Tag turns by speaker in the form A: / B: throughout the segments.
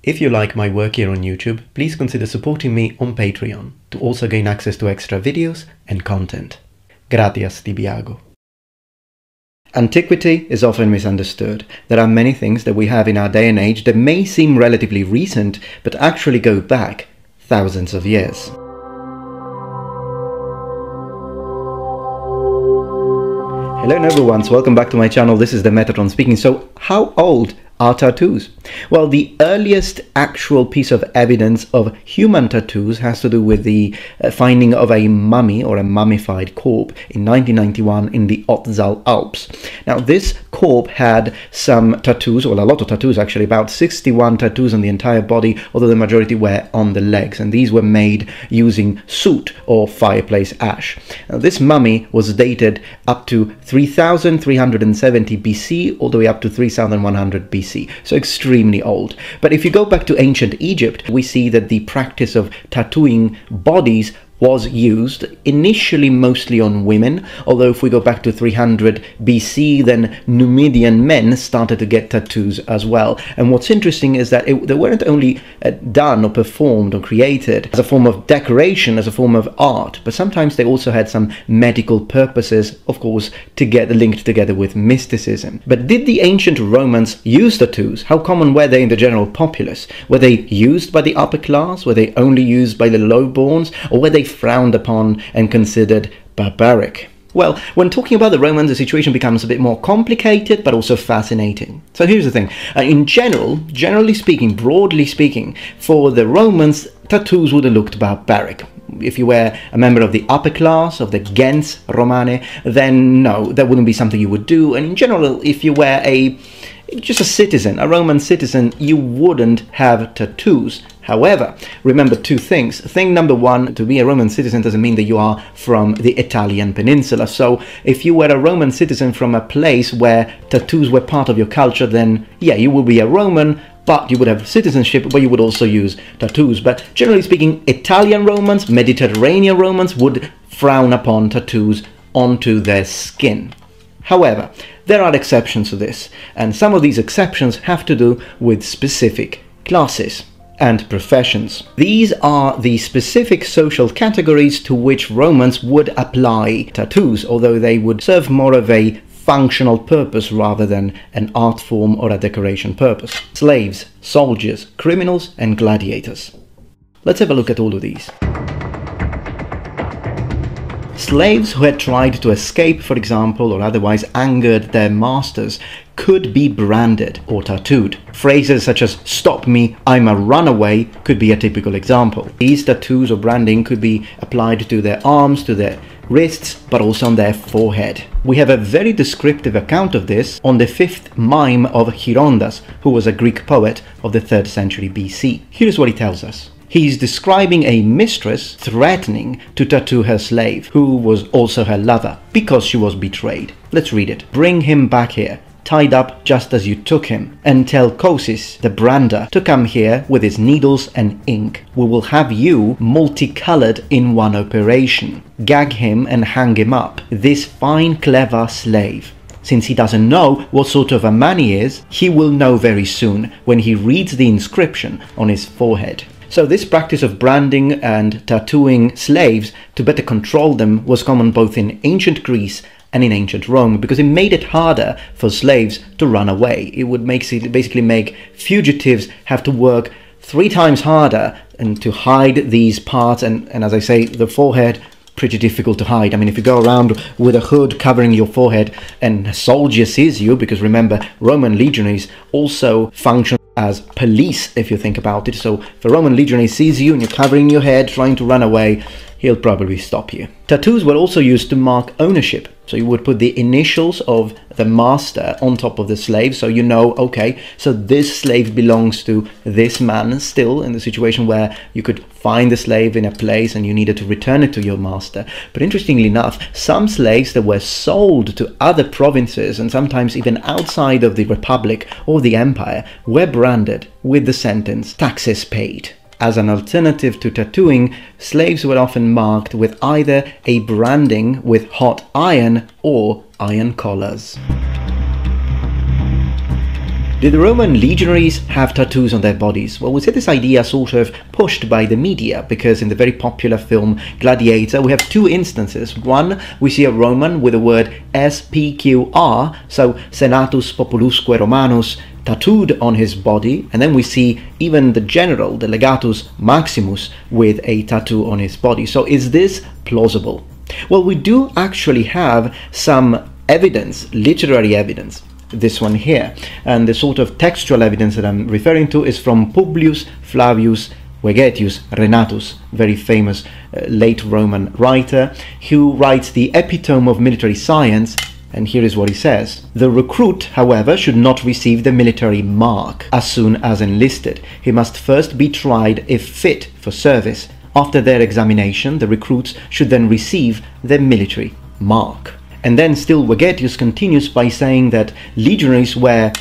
A: If you like my work here on YouTube, please consider supporting me on Patreon to also gain access to extra videos and content. Gratias tibiago. Antiquity is often misunderstood. There are many things that we have in our day and age that may seem relatively recent, but actually go back thousands of years. Hello everyone, so welcome back to my channel. This is the Metatron speaking. So how old are tattoos? Well, the earliest actual piece of evidence of human tattoos has to do with the finding of a mummy or a mummified corpse in 1991 in the Otzal Alps. Now, this corpse had some tattoos, or a lot of tattoos actually, about 61 tattoos on the entire body, although the majority were on the legs, and these were made using soot or fireplace ash. Now, this mummy was dated up to 3370 BC all the way up to 3100 BC. So extremely old. But if you go back to ancient Egypt, we see that the practice of tattooing bodies was used initially mostly on women, although if we go back to 300 BC, then Numidian men started to get tattoos as well. And what's interesting is that they weren't only done or performed or created as a form of decoration, as a form of art, but sometimes they also had some medical purposes, of course, linked together with mysticism. But did the ancient Romans use tattoos? How common were they in the general populace? Were they used by the upper class? Were they only used by the lowborns? Or were they frowned upon and considered barbaric? Well, when talking about the Romans, the situation becomes a bit more complicated, but also fascinating. So here's the thing. In general, generally speaking, broadly speaking, for the Romans, tattoos would have looked barbaric. If you were a member of the upper class, of the gens Romane, then no, that wouldn't be something you would do. And in general, if you were just a citizen, a Roman citizen, you wouldn't have tattoos. However, remember two things. Thing number one, to be a Roman citizen doesn't mean that you are from the Italian peninsula. So if you were a Roman citizen from a place where tattoos were part of your culture, then yeah, you would be a Roman, but you would have citizenship, but you would also use tattoos. But generally speaking, Italian Romans, Mediterranean Romans would frown upon tattoos onto their skin. However, there are exceptions to this, and some of these exceptions have to do with specific classes and professions. These are the specific social categories to which Romans would apply tattoos, although they would serve more of a functional purpose rather than an art form or a decoration purpose. Slaves, soldiers, criminals, and gladiators. Let's have a look at all of these. Slaves who had tried to escape, for example, or otherwise angered their masters could be branded or tattooed. Phrases such as "stop me, I'm a runaway" could be a typical example. These tattoos or branding could be applied to their arms, to their wrists, but also on their forehead. We have a very descriptive account of this on the 5th mime of Chirondas, who was a Greek poet of the 3rd century BC. Here's what he tells us. He's describing a mistress threatening to tattoo her slave, who was also her lover, because she was betrayed. Let's read it. "Bring him back here, tied up just as you took him, and tell Cosis, the brander, to come here with his needles and ink. We will have you multicolored in one operation. Gag him and hang him up, this fine clever slave. Since he doesn't know what sort of a man he is, he will know very soon when he reads the inscription on his forehead." So this practice of branding and tattooing slaves to better control them was common both in ancient Greece and in ancient Rome, because it made it harder for slaves to run away. It would basically make fugitives have to work 3 times harder and to hide these parts, and as I say, the forehead, pretty difficult to hide. I mean, if you go around with a hood covering your forehead and a soldier sees you, because remember, Roman legionaries also function as police, if you think about it. So if a Roman legionary sees you and you're covering your head trying to run away, he'll probably stop you. Tattoos were also used to mark ownership. So you would put the initials of the master on top of the slave, so you know, okay, so this slave belongs to this man, still in the situation where you could find the slave in a place and you needed to return it to your master. But interestingly enough, some slaves that were sold to other provinces and sometimes even outside of the Republic or the Empire were branded with the sentence "taxes paid." As an alternative to tattooing, slaves were often marked with either a branding with hot iron or iron collars. Did the Roman legionaries have tattoos on their bodies? Well, we see this idea sort of pushed by the media, because in the very popular film Gladiator, we have two instances. One, we see a Roman with the word SPQR, so Senatus Populusque Romanus, tattooed on his body, and then we see even the general, the legatus Maximus, with a tattoo on his body. So is this plausible? Well, we do actually have some evidence, literary evidence. This one here, and the sort of textual evidence that I'm referring to is from Publius Flavius Vegetius Renatus, very famous late Roman writer, who writes the Epitome of Military Science. And here is what he says. The recruit, however, should not receive the military mark as soon as enlisted. He must first be tried if fit for service. After their examination, the recruits should then receive the military mark. And then still Vegetius continues by saying that legionaries were,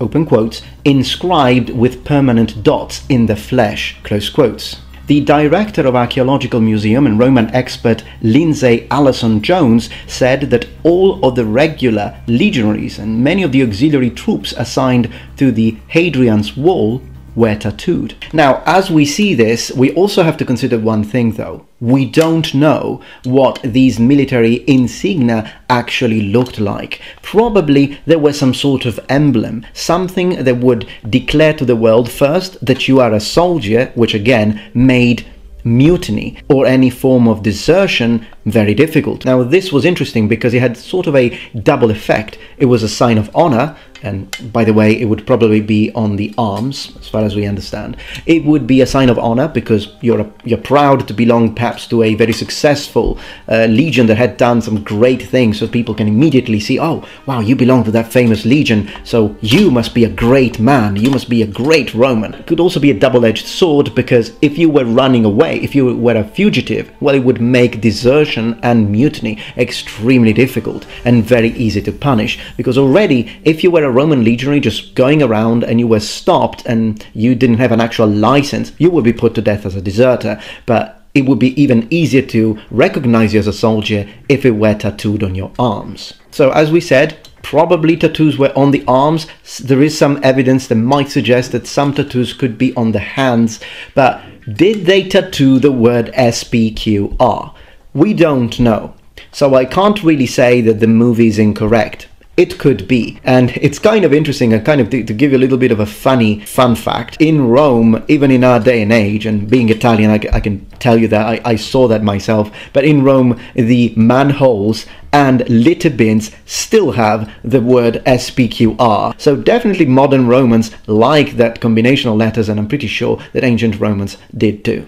A: open quotes, inscribed with permanent dots in the flesh, close quotes. The director of Archaeological Museum and Roman expert Lindsay Allison Jones said that all of the regular legionaries and many of the auxiliary troops assigned to the Hadrian's Wall were tattooed. Now, as we see this, we also have to consider one thing though. We don't know what these military insignia actually looked like. Probably there was some sort of emblem, something that would declare to the world first that you are a soldier, which again made mutiny or any form of desertion very difficult. Now, this was interesting because it had sort of a double effect. It was a sign of honor, and by the way, it would probably be on the arms, as far as we understand. It would be a sign of honor because you're proud to belong perhaps to a very successful legion that had done some great things, so people can immediately see, oh, wow, you belong to that famous legion, so you must be a great man, you must be a great Roman. It could also be a double-edged sword because if you were running away, if you were a fugitive, well, it would make desertion and mutiny extremely difficult and very easy to punish, because already if you were a Roman legionary just going around and you were stopped and you didn't have an actual license, you would be put to death as a deserter. But it would be even easier to recognize you as a soldier if it were tattooed on your arms. So as we said, probably tattoos were on the arms. There is some evidence that might suggest that some tattoos could be on the hands, but did they tattoo the word SPQR? We don't know. So I can't really say that the movie is incorrect. It could be. And it's kind of interesting, and kind of to give you a little bit of a fun fact, in Rome, even in our day and age, and being Italian, I can tell you that I saw that myself, but in Rome, the manholes and litter bins still have the word SPQR. So definitely modern Romans like that combination of letters, and I'm pretty sure that ancient Romans did too.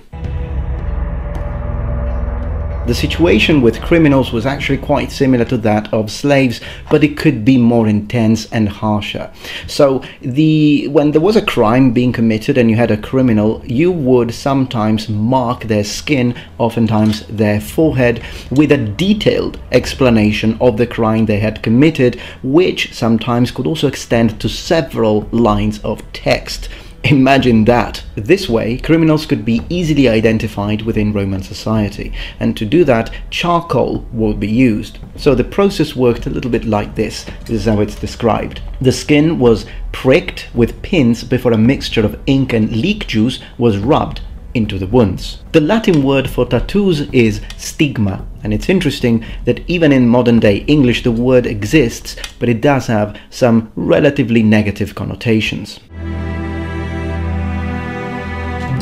A: The situation with criminals was actually quite similar to that of slaves, but it could be more intense and harsher. So when there was a crime being committed and you had a criminal, you would sometimes mark their skin, oftentimes their forehead, with a detailed explanation of the crime they had committed, which sometimes could also extend to several lines of text. Imagine that. This way, criminals could be easily identified within Roman society, and to do that, charcoal would be used. So the process worked a little bit like this. This is how it's described. The skin was pricked with pins before a mixture of ink and leek juice was rubbed into the wounds. The Latin word for tattoos is stigma, and it's interesting that even in modern day English the word exists, but it does have some relatively negative connotations.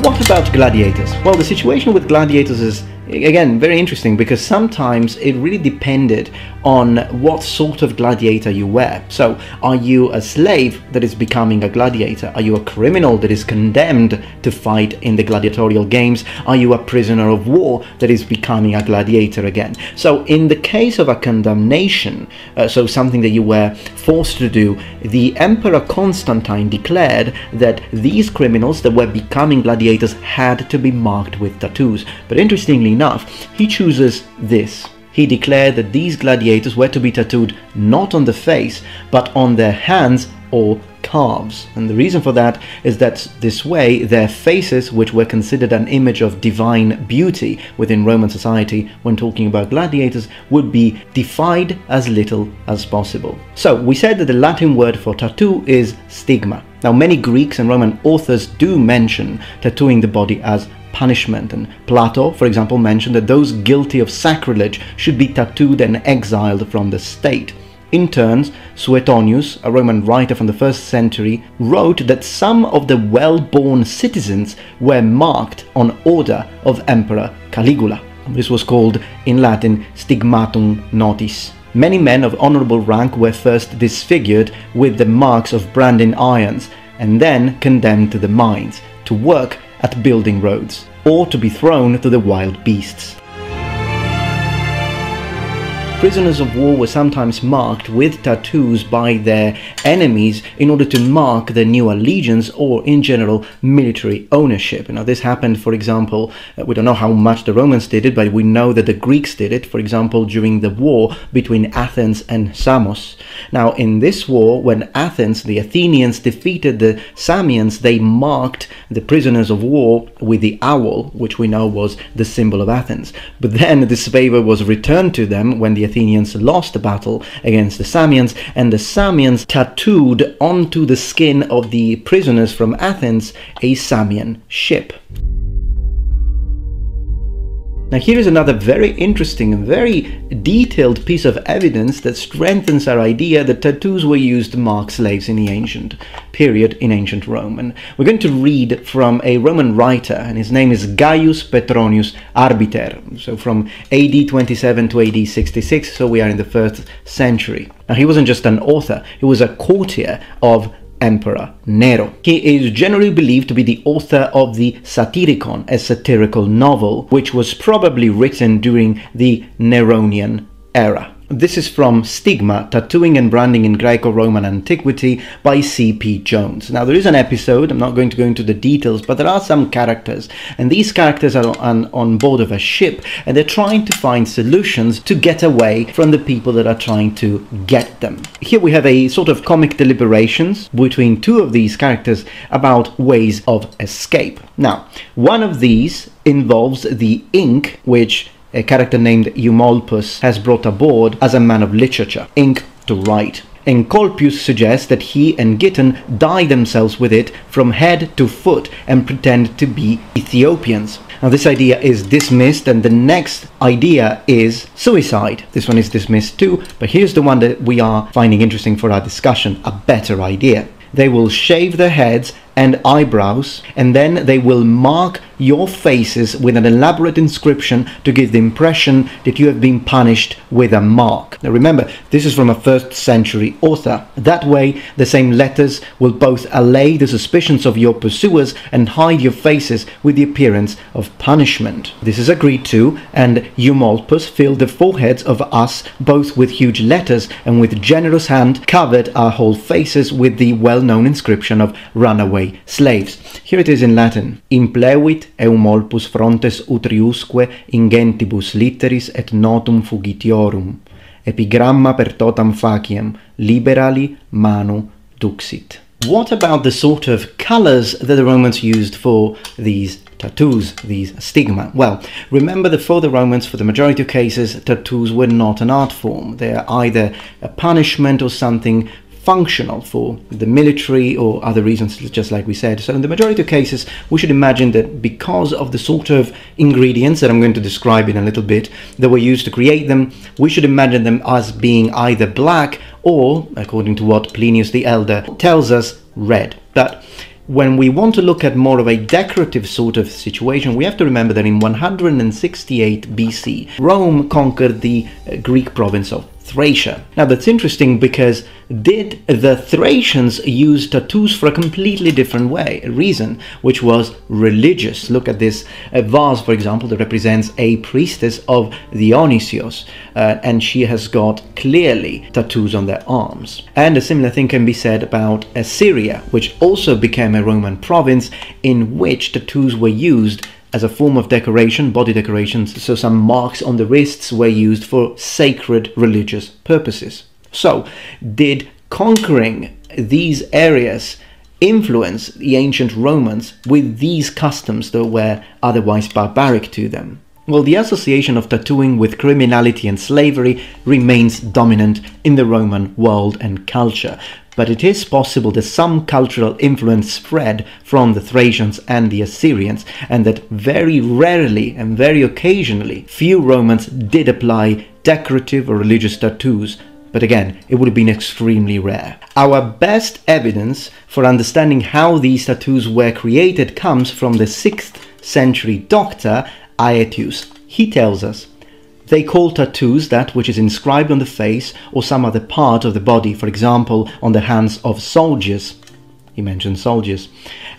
A: What about gladiators? Well, the situation with gladiators is, again, very interesting because sometimes it really depended on what sort of gladiator you were. So, are you a slave that is becoming a gladiator? Are you a criminal that is condemned to fight in the gladiatorial games? Are you a prisoner of war that is becoming a gladiator again? So, in the case of a condemnation, so something that you were forced to do, the Emperor Constantine declared that these criminals that were becoming gladiators had to be marked with tattoos. But interestingly enough, he chooses this. He declared that these gladiators were to be tattooed not on the face, but on their hands or calves. And the reason for that is that this way their faces, which were considered an image of divine beauty within Roman society when talking about gladiators, would be defied as little as possible. So we said that the Latin word for tattoo is stigma. Now many Greeks and Roman authors do mention tattooing the body as punishment, and Plato, for example, mentioned that those guilty of sacrilege should be tattooed and exiled from the state. In turn, Suetonius, a Roman writer from the 1st century, wrote that some of the well-born citizens were marked on order of Emperor Caligula. This was called in Latin stigmatum notis. Many men of honorable rank were first disfigured with the marks of branding irons and then condemned to the mines, to work at building roads, or to be thrown to the wild beasts. Prisoners of war were sometimes marked with tattoos by their enemies in order to mark their new allegiance or, in general, military ownership. Now, this happened, for example, we don't know how much the Romans did it, but we know that the Greeks did it, for example, during the war between Athens and Samos. Now, in this war, when Athens, the Athenians, defeated the Samians, they marked the prisoners of war with the owl, which we know was the symbol of Athens. But then this favor was returned to them when the Athenians lost the battle against the Samians, and the Samians tattooed onto the skin of the prisoners from Athens a Samian ship. Now here is another very interesting and very detailed piece of evidence that strengthens our idea that tattoos were used to mark slaves in the ancient period in ancient Rome. And we're going to read from a Roman writer, and his name is Gaius Petronius Arbiter, so from AD 27 to AD 66, so we are in the 1st century. Now he wasn't just an author, he was a courtier of Emperor Nero. He is generally believed to be the author of the Satyricon, a satirical novel, which was probably written during the Neronian era. This is from Stigma, Tattooing and Branding in Greco-Roman Antiquity by C.P. Jones. Now there is an episode, I'm not going to go into the details, but there are some characters, and these characters are on board of a ship, and they're trying to find solutions to get away from the people that are trying to get them. Here we have a sort of comic deliberations between two of these characters about ways of escape. Now, one of these involves the ink, which a character named Eumolpus has brought aboard as a man of literature, ink to write. Encolpius suggests that he and Giton dye themselves with it from head to foot and pretend to be Ethiopians. Now this idea is dismissed, and the next idea is suicide. This one is dismissed too, but here's the one that we are finding interesting for our discussion, a better idea. They will shave their heads and eyebrows, and then they will mark your faces with an elaborate inscription to give the impression that you have been punished with a mark. Now remember, this is from a 1st century author. That way, the same letters will both allay the suspicions of your pursuers and hide your faces with the appearance of punishment. This is agreed to, and Eumolpus filled the foreheads of us both with huge letters, and with generous hand covered our whole faces with the well-known inscription of runaway slaves. Here it is in Latin. Implevit Eumolpus frontes utriusque ingentibus litteris et notum fugitiorum. Epigramma per totam faciem liberali manu duxit. What about the sort of colors that the Romans used for these tattoos, these stigma? Well, remember that for the Romans, for the majority of cases, tattoos were not an art form. They are either a punishment or something functional for the military or other reasons, just like we said. So in the majority of cases, we should imagine that because of the sort of ingredients that I'm going to describe in a little bit that were used to create them, we should imagine them as being either black or, according to what Plinius the Elder tells us, red. But when we want to look at more of a decorative sort of situation, we have to remember that in 168 BC, Rome conquered the Greek province of Thracia. Now that's interesting because did the Thracians use tattoos for a completely different reason, which was religious. Look at this vase, for example, that represents a priestess of Dionysios, and she has got clearly tattoos on their arms. And a similar thing can be said about Assyria, which also became a Roman province in which tattoos were used as a form of decoration, body decorations, so some marks on the wrists were used for sacred religious purposes. So, did conquering these areas influence the ancient Romans with these customs that were otherwise barbaric to them? Well, the association of tattooing with criminality and slavery remains dominant in the Roman world and culture, but it is possible that some cultural influence spread from the Thracians and the Assyrians, and that very rarely and very occasionally few Romans did apply decorative or religious tattoos, but again, it would have been extremely rare. Our best evidence for understanding how these tattoos were created comes from the 6th century doctor Aetius. He tells us, they call tattoos that which is inscribed on the face or some other part of the body, for example, on the hands of soldiers. He mentions soldiers.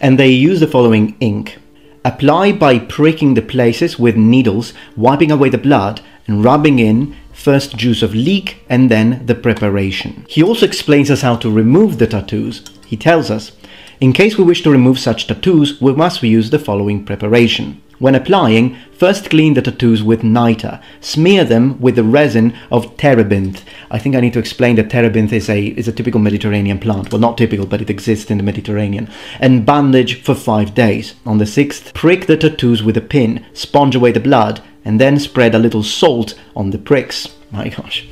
A: And they use the following ink. Apply by pricking the places with needles, wiping away the blood, and rubbing in first juice of leek and then the preparation. He also explains us how to remove the tattoos. He tells us, in case we wish to remove such tattoos, we must use the following preparation. When applying, first clean the tattoos with niter. Smear them with the resin of terebinth. I think I need to explain that terebinth is a typical Mediterranean plant. Well, not typical, but it exists in the Mediterranean. And bandage for 5 days. On the 6th, prick the tattoos with a pin, sponge away the blood, and then spread a little salt on the pricks. My gosh.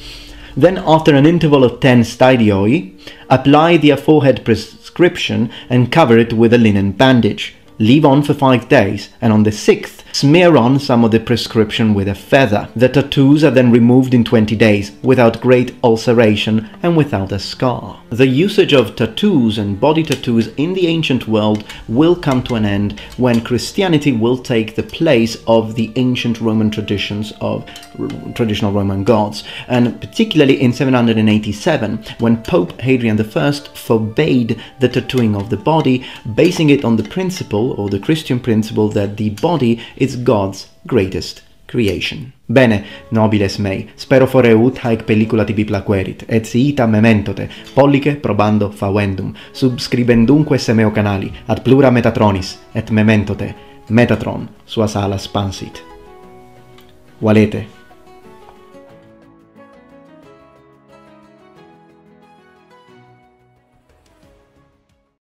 A: Then, after an interval of 10 stadioi, apply the aforehead prescription and cover it with a linen bandage. Leave on for 5 days, and on the 6th, smear on some of the prescription with a feather. The tattoos are then removed in 20 days, without great ulceration and without a scar. The usage of tattoos and body tattoos in the ancient world will come to an end when Christianity will take the place of the ancient Roman traditions of traditional Roman gods, and particularly in 787, when Pope Hadrian I forbade the tattooing of the body, basing it on the principle, or the Christian principle, that the body is God's greatest creation. Bene, nobiles mei, spero fore ut haec pellicula tibi plaquerit, et si ita mementote, pollice probando favendum, subscribendumque se meo canali, ad plura Metatronis, et mementote, Metatron, sua sala spansit. Valete.